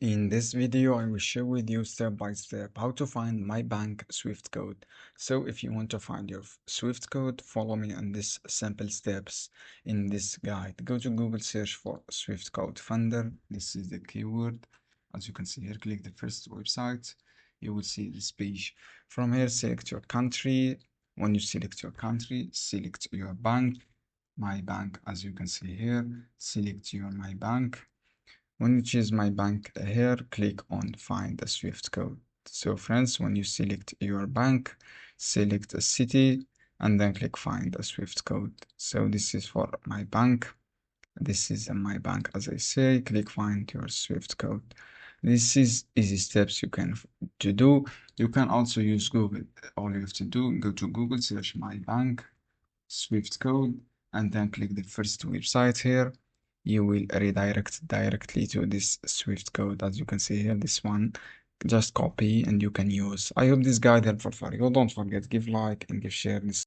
In this video, I will share with you step by step how to find MAYBANK Swift code. So if you want to find your Swift code, follow me on these simple steps in this guide. Go to Google, search for Swift code finder. This is the keyword. As you can see here, click the first website. You will see this page. From here, select your country. When you select your country, select your bank. MAYBANK, as you can see here, select your MAYBANK. When you choose MAYBANK here, click on find the Swift code. So friends, when you select your bank, select a city and then click find the Swift code. So this is for MAYBANK. This is MAYBANK, as I say, click find your Swift code. This is easy steps you can do. You can also use Google. All you have to do, go to Google, search MAYBANK Swift code, and then click the first website here. You will redirect directly to this Swift code. As you can see here, this one, just copy and you can use. I hope this guide helpful for you. Don't forget, give like and give share this